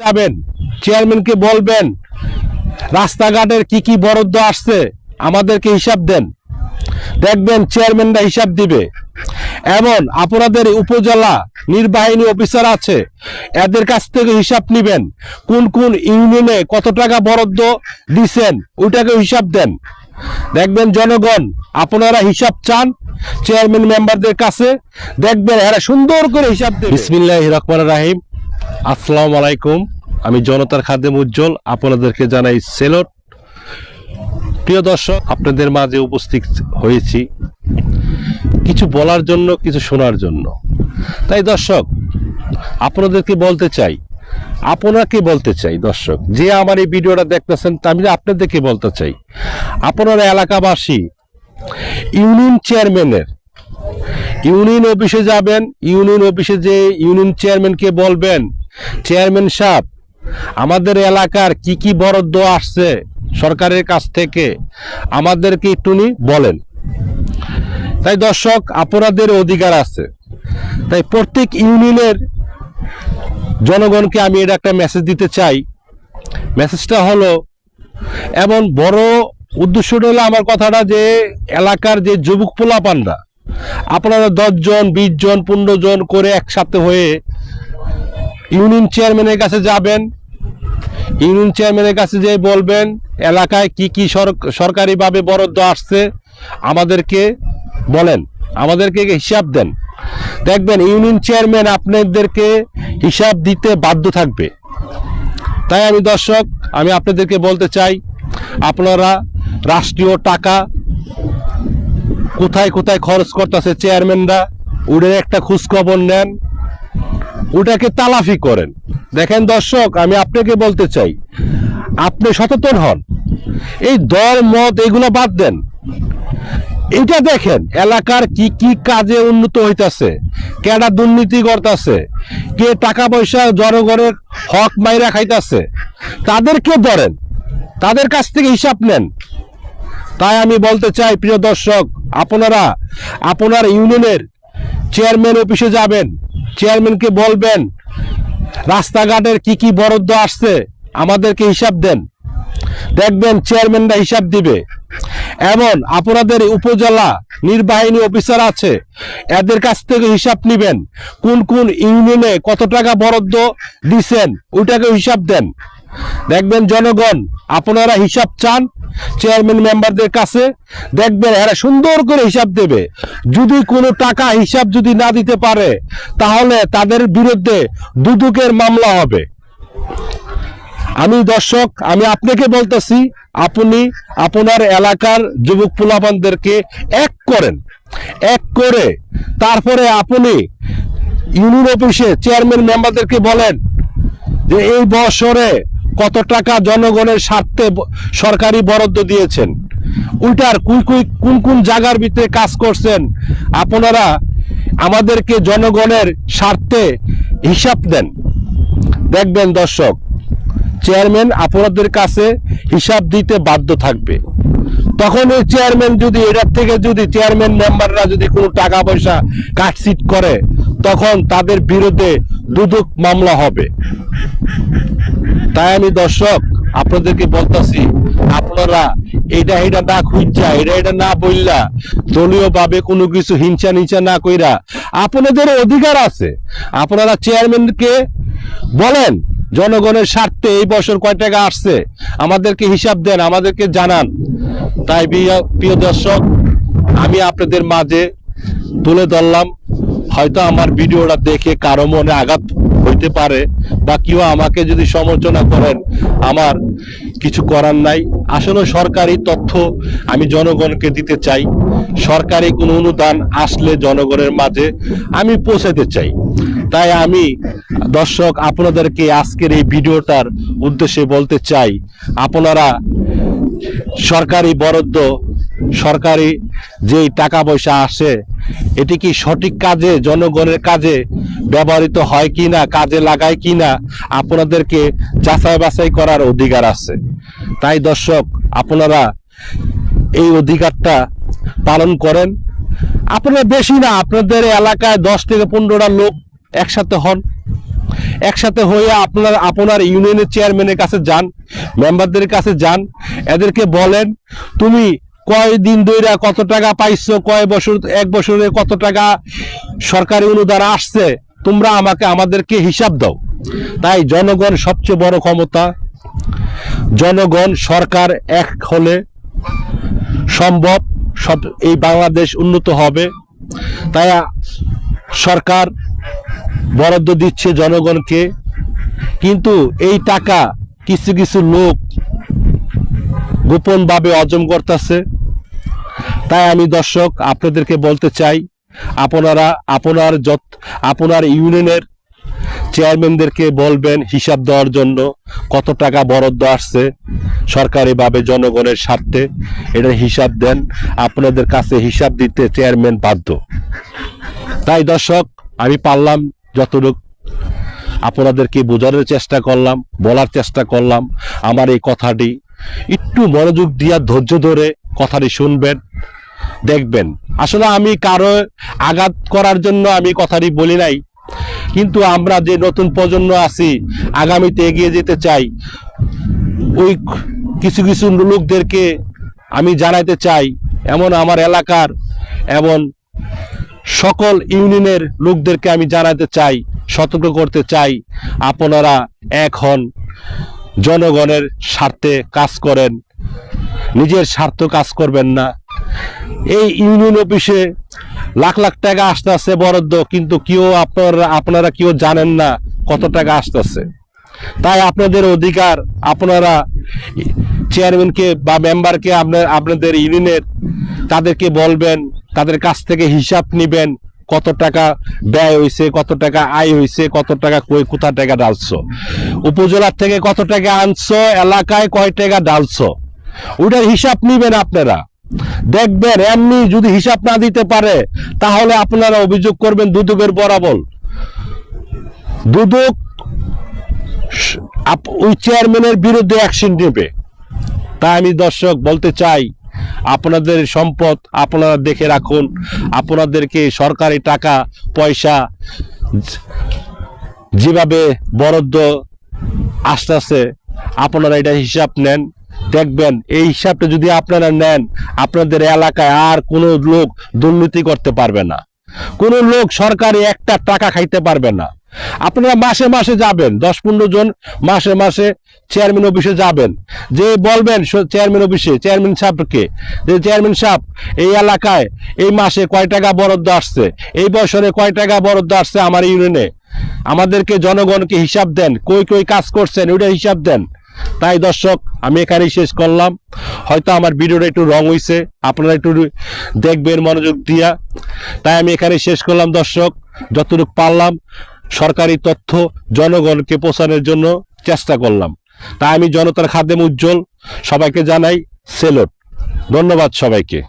যাবেন চেয়ারম্যানকে বলবেন রাস্তাঘাটের কি কি বরাদ্দ আসছে আমাদেরকে হিসাব দেন। দেখবেন চেয়ারম্যানরা হিসাব দিবে। এমন আপনাদের উপজেলা নির্বাহী অফিসার আছে, এদের কাছ থেকে হিসাব নিবেন কোন কোন ইউনিয়নে কত টাকা বরাদ্দ দিছেন, ওইটাকে হিসাব দেন। দেখবেন জনগণ আপনারা হিসাব চান চেয়ারম্যান মেম্বারদের কাছে, দেখবেন এরা সুন্দর করে হিসাব দেবে। বিসমিল্লাহির রহমানির রহিম। আসসালামু আলাইকুম। আমি জনতার খাদেম উজ্জ্বল আপনাদেরকে জানাই সেলট। প্রিয় দর্শক, আপনাদের মাঝে উপস্থিত হয়েছি কিছু বলার জন্য, কিছু শোনার জন্য। তাই দর্শক আপনাদেরকে বলতে চাই, আপনাকে বলতে চাই দর্শক, যে আমার এই ভিডিওটা দেখতেছেন আমি আপনাদেরকে বলতে চাই, আপনারা এলাকাবাসী ইউনিয়ন চেয়ারম্যানের ইউনিয়ন অফিসে যাবেন। ইউনিয়ন অফিসে যে ইউনিয়ন চেয়ারম্যানকে বলবেন, চেয়ারম্যান সাহেব আমাদের এলাকার কি কি বরাদ্দ আসছে সরকারের কাছ থেকে আমাদেরকে একটুনি বলেন। তাই দর্শক আপনাদের অধিকার আছে। তাই প্রত্যেক ইউনিয়নের জনগণকে আমি এটা একটা মেসেজ দিতে চাই। মেসেজটা হলো, এমন বড় উদ্দেশ্যটা হলো আমার কথাটা, যে এলাকার যে যুবক পোলাপানরা আপনারা 10 জন 20 জন 15 জন করে একসাথে হয়ে ইউনিয়ন চেয়ারম্যানের কাছে যাবেন। ইউনিয়ন চেয়ারম্যানের কাছে যে বলবেন এলাকায় কি কি সরকারিভাবে বরাদ্দ আসছে আমাদেরকে বলেন, আমাদেরকে হিসাব দেন। দেখবেন ইউনিয়ন চেয়ারম্যান আপনাদেরকে হিসাব দিতে বাধ্য থাকবে। তাই আমি দর্শক আমি আপনাদেরকে বলতে চাই, আপনারা রাষ্ট্রীয় টাকা কোথায় কোথায় খরচ করতেছে চেয়ারম্যানরা, ওদের একটা খোঁজখবর নেন, ওটাকে তালাফি করেন। দেখেন দর্শক আমি আপনাকে বলতে চাই, আপনি সচেতন হন, এই দল মত এগুলো বাদ দেন। এটা দেখেন এলাকার কি কি কাজে উন্নত হইতাছে, কেডা দুর্নীতি করতেছে, কে টাকা পয়সা জনগণের হক মাইরা খাইতেছে, তাদেরকে ধরেন, তাদের কাছ থেকে হিসাব নেন। তাই আমি বলতে চাই প্রিয় দর্শক, আপনারা আপনার ইউনিয়নের চেয়ারম্যান অফিসে যাবেন, চেয়ারম্যানকে বলবেন রাস্তাঘাটের কি কি বরাদ্দ আসছে আমাদেরকে হিসাব দেন। দেখবেন চেয়ারম্যানরা হিসাব দিবে। এমন আপনাদের উপজেলা নির্বাহী অফিসার আছে, এদের কাছ থেকে হিসাব নিবেন কোন কোন ইউনিয়নে কত টাকা বরাদ্দ দিছেন, ওইটাকে হিসাব দেন। দেখবেন জনগণ আপনারা হিসাব চান চেয়ারম্যান মেম্বারদের কাছে, দেখবেন এরা সুন্দর করে হিসাব দেবে। যদি কোনো টাকা হিসাব যদি না দিতে পারে, তাহলে তাদের বিরুদ্ধে দুদকের মামলা হবে। আমি দর্শক আমি আপনাকে বলতেছি, আপনি আপনার এলাকার যুবক পোলাপানদেরকে এক করেন, এক করে তারপরে আপনি ইউনিয়ন অফিসে চেয়ারম্যান মেম্বারদেরকে বলেন যে এই বছরে কত টাকা জনগণের স্বার্থে সরকারি বরাদ্দ দিয়েছেন, ওইটার কোন কোন জায়গার ভিতরে কাজ করছেন, আপনারা আমাদেরকে জনগণের স্বার্থে হিসাব দেন। দেখবেন দর্শক চেয়ারম্যান আপনাদের কাছে হিসাব দিতে বাধ্য থাকবে। তখন ওই চেয়ারম্যান যদি এটার থেকে যদি চেয়ারম্যান মেম্বাররা যদি কোনো টাকা পয়সা কাটছিট করে, তখন তাদের বিরুদ্ধে দুদক মামলা হবে। তাই আমি দর্শক আপনাদেরকে বলতেছি, আপনারা এটা না খুঁজা, এটা না বললা, দলীয় ভাবে কোনো কিছু হিংসা নিংসা না কইরা, আপনাদের অধিকার আছে। আপনারা চেয়ারম্যানকে বলেন জনগণের স্বার্থে এই বছর কয় টাকা আসছে আমাদেরকে হিসাব দেন, আমাদেরকে জানান। তাই প্রিয় দর্শক আমি আপনাদের মাঝে তুলে ধরলাম। হয়তো আমার ভিডিওটা দেখে কারো মনে আঘাত হইতে পারে, বা কেউ আমাকে যদি সমালোচনা করেন, আমার কিছু করার নাই। আসলে সরকারি তথ্য আমি জনগণকে দিতে চাই, সরকারি কোনো অনুদান আসলে জনগণের মাঝে আমি পৌঁছাতে চাই। তাই আমি দর্শক আপনাদেরকে আজকের এই ভিডিওটার উদ্দেশ্যে বলতে চাই, আপনারা সরকারি বরাদ্দ, সরকারি যেই টাকা পয়সা আসে, এটি কি সঠিক কাজে জনগণের কাজে ব্যবহৃত হয় কিনা, কাজে লাগায় কিনা, আপনাদেরকে যাচাই বাছাই করার অধিকার আছে। তাই দর্শক আপনারা এই অধিকারটা পালন করেন। আপনারা বেশি না, আপনাদের এলাকায় 10 থেকে 15টা লোক একসাথে হন, একসাথে হয়ে আপনার ইউনিয়নের চেয়ারম্যানের কাছে যান, মেম্বারদের কাছে যান, এদেরকে বলেন তুমি কয় দিন ধরে কত টাকা পাইছো, কয় বছর, এক বছরে কত টাকা সরকারি অনুদান আসছে, তোমরা আমাদেরকে হিসাব দাও। তাই জনগণ সবচেয়ে বড় ক্ষমতা। জনগণ সরকার এক হলে সম্ভব সব এই বাংলাদেশ উন্নত হবে। তাই সরকার বরাদ্দ দিচ্ছে জনগণকে, কিন্তু এই টাকা কিছু কিছু লোক গোপনভাবে হজম করতেছে। তাই আমি দর্শক আপনাদেরকে বলতে চাই, আপনার ইউনিয়নের চেয়ারম্যানদেরকে বলবেন হিসাব দেওয়ার জন্য কত টাকা বরাদ্দ আসছে সরকারিভাবে জনগণের স্বার্থে, এটার হিসাব দেন। আপনাদের কাছে হিসাব দিতে চেয়ারম্যান বাধ্য। তাই দর্শক আমি পারলাম যতটুকু আপনাদেরকে বোঝানোর চেষ্টা করলাম, বলার চেষ্টা করলাম। আমার এই কথাটি একটু মনোযোগ দিয়া ধৈর্য ধরে কথাটি শুনবেন, দেখবেন। আসলে আমি কারো আঘাত করার জন্য আমি কথাটি বলি নাই, কিন্তু আমরা যে নতুন প্রজন্ম আছি, আগামীতে এগিয়ে যেতে চাই, ওই কিছু কিছু লোকদেরকে আমি জানাইতে চাই, এমন আমার এলাকার এমন সকল ইউনিয়নের লোকদেরকে আমি জানাতে চাই, সতর্ক করতে চাই, আপনারা এক হন, জনগণের স্বার্থে কাজ করেন, নিজের স্বার্থ কাজ করবেন না। এই ইউনিয়ন অফিসে লাখ লাখ টাকা আসতেছে বরাদ্দ, কিন্তু আপনারা কেউ জানেন না কত টাকা আসতেছে। তাই আপনাদের অধিকার, আপনারা চেয়ারম্যানকে বা মেম্বারকে আপনাদের ইউনিয়নের তাদেরকে বলবেন, তাদের কাছ থেকে হিসাব নিবেন, কত টাকা ব্যয় হয়েছে, কত টাকা আয় হয়েছে, কত টাকা কোথা টাকা ডালছো, উপজেলার থেকে কত টাকা আনছো, এলাকায় কয় টাকা ডালছো, ওটার হিসাব নিবেন। আপনারা দেখবেন এমনি যদি হিসাব না দিতে পারে, তাহলে আপনারা অভিযোগ করবেন দুদকের বরাবর। দুদক ওই চেয়ারম্যানের বিরুদ্ধে অ্যাকশন নেবে। তাই আমি দর্শক বলতে চাই, আপনাদের সম্পদ আপনারা দেখে রাখুন। আপনাদেরকে সরকারি টাকা পয়সা যেভাবে বরাদ্দ আসতেছে, আপনারা এটা হিসাব নেন। দেখবেন এই হিসাবটা যদি আপনারা নেন, আপনাদের এলাকায় আর কোনো লোক দুর্নীতি করতে পারবে না, কোনো লোক সরকারি একটা টাকা খাইতে পারবে না। আপনারা মাসে মাসে যাবেন, 10-15 জন মাসে মাসে চেয়ারম্যান অফিসে যাবেন, যে বলবেন চেয়ারম্যান অফিসে, চেয়ারম্যান সাহেবকে, যে চেয়ারম্যান সাহেব এই এলাকায় এই মাসে কয় টাকা বরাদ্দ আসছে, এই বছরে কয় টাকা বরাদ্দ আসছে আমার ইউনিয়নে, আমাদেরকে জনগণকে হিসাব দেন, কই কই কাজ করছেন ওইটা হিসাব দেন। তাই দর্শক আমি এখানেই শেষ করলাম। হয়তো আমার ভিডিওটা একটু রং হয়েছে, আপনারা একটু দেখবেন মনোযোগ দিয়া। তাই আমি এখানে শেষ করলাম দর্শক, যতটুকু পারলাম সরকারি তথ্য জনগণকে পৌঁছানোর জন্য চেষ্টা করলাম। তাই আমি জনতার খাদেম উজ্জ্বল সবাইকে জানাই সেলুট। ধন্যবাদ সবাইকে।